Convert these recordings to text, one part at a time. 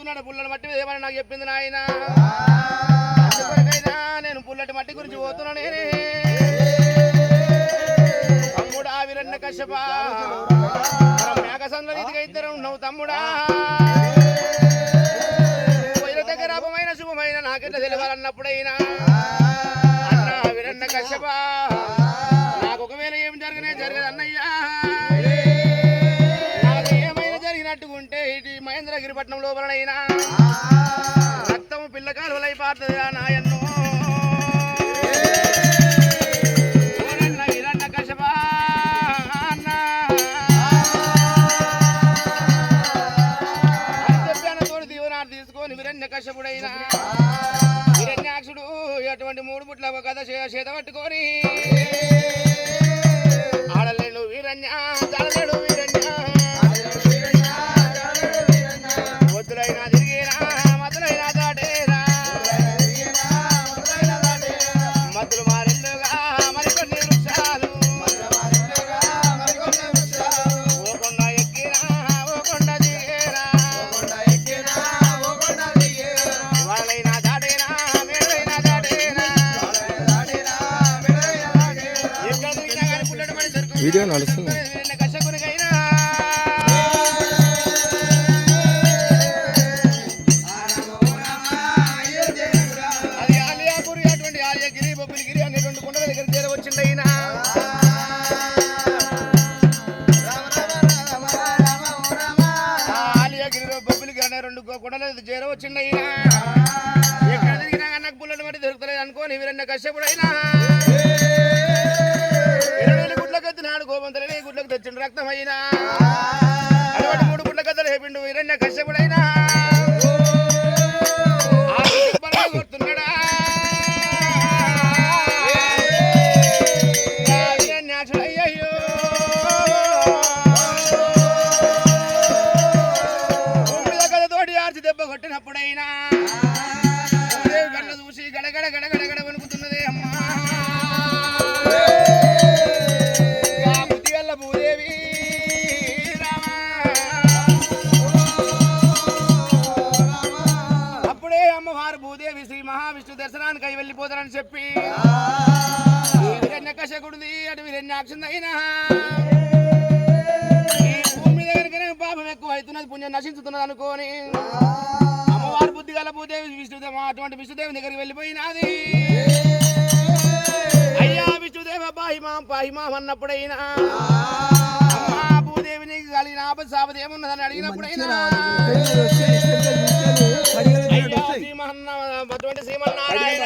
పోతున్నాడు పుల్లటి మట్టి మీద ఏమని నాకు చెప్పింది నాయన నేను పుల్లటి మట్టి గురించి పోతున్నా నేనే తమ్ముడా వీరన్న కశ్యప మేఘసంలో నీతిగా ఇద్దరు ఉన్నావు తమ్ముడా దగ్గర అపమైన శుభమైన నాకెట్లా తెలియాలన్నప్పుడైనా అన్న వీరన్న కశ్యప నాకు ఒకవేళ ఏం జరగదు అన్నయ్యా నాకు ఏమైనా జరిగినట్టుకుంటే ఇటు మహేంద్రగిరిపట్నం లోపలనైనా రక్తం పిల్లకాలువలై పారుతుంది నాయన్నో వీరన్న కశ్యప అన్న చెప్పాను దీవనాలు తీసుకొని వీరన్న కశ్యపుడైనా హిరణ్యాక్షుడు అటువంటి మూడు ముట్ల కథ చేత పట్టుకొని ఆడలేడు వీరన్య చాలలేడు వీరన్య వద్దులైనా తిరిగేనా మద్దులైనా దాటేరా మద్దులు మారెల్లుగా మరికొన్ని వృక్షాలు ఓ కొండ ఎక్కినా ఓ కొండ దిగేరా వాళ్ళైనా దాటేనా మేడైనా దాటేనా ఎక్కడ తిరిగినా కానీ పుల్లటి మడి దొరుకుతుంది వీడియో నడుస్తుంది కష్టకునికైనా అది ఆలియాపురి అటువంటి ఆలియాగిరి బొబ్బిలిగిరి అనే రెండు కొండల దగ్గర చేరవచ్చిండయినా ఆలియాగిరి బొబ్బిలిగిరి అనే రెండు కొండల చేరవచ్చిండయినా ఎక్కడ తిరిగినా నాకు పుల్లటి మట్టి దొరుకుతలేదు అనుకోని వీరన్న కష్టపుడైనా గుడ్లకెత్తినాడు గోవంతులని గుడ్లకు తెచ్చిండు రక్తమైనా అటువంటి మూడు గుడ్ల కథలు వేపిండు వీరన్న కశ్యపుడైనా కొడుతున్నాడా వీరన్యాక్షుడయ్యో భూమి కథ తోటి ఆర్చి దెబ్బ కొట్టినప్పుడైనా కళ్ళ చూసి గడగడ గడగడ గడ వణుకుతున్నది అమ్మా భూదేవి అప్పుడే అమ్మవారు భూదేవి శ్రీ మహావిష్ణు దర్శనానికి వెళ్ళిపోతారని చెప్పి వీరన్యకశకుడిది అటు వీరన్యాక్షుందైనా ఈ భూమి దగ్గర పాపం ఎక్కువ అవుతున్నది పుణ్యం నశించుతున్నది అనుకోని అమ్మవారు బుద్ధి గల భూదేవి విష్ణుదేవ అటువంటి విష్ణుదేవి దగ్గరికి వెళ్ళిపోయినది అయ్యా విష్ణుదేవ పాహిమాం అన్నప్పుడైనా అమ్మా భూదేవిని కలిగిన ఆపద సాపద ఏమున్నదని అడిగినప్పుడైనా అటువంటి శ్రీమన్నారాయణ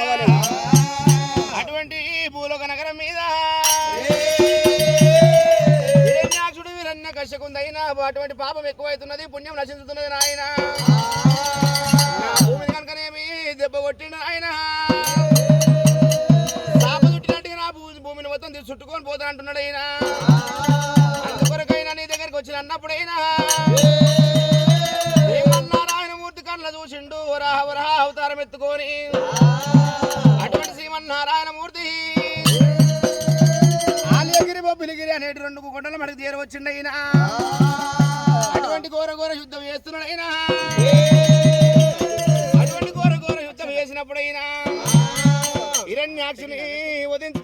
అటువంటి భూలోక నగరం మీద హిరణ్యాక్షుడు వీరన్న కశ్యకుందైనా అటువంటి పాపం ఎక్కువైతున్నది పుణ్యం నశించుతున్నది నాయన భూమి కనుకనేమి దెబ్బ కొట్టిన ఆయన భూమిని మొత్తం చుట్టుకొని పోతానంటున్నాడు అయినా అందుకొరకైనా నీ దగ్గరికి వచ్చిన అన్నప్పుడైనా శ్రీమన్నారాయణమూర్తి కళ్ళ చూసిండు వరాహ వరాహ అవతారం ఎత్తుకొని అటువంటి శ్రీమన్నారాయణమూర్తి ఆలియగిరి బొబ్బిలిగిరి అనేటి రెండు కొండల మనకి చేరవచ్చిండయినా అటువంటి ఘోర ఘోర యుద్ధం చేస్తున్నాడైనా అటువంటి ఘోర ఘోర యుద్ధం చేసినప్పుడైనా హిరణ్యాక్షుని వధించుతున్నాడు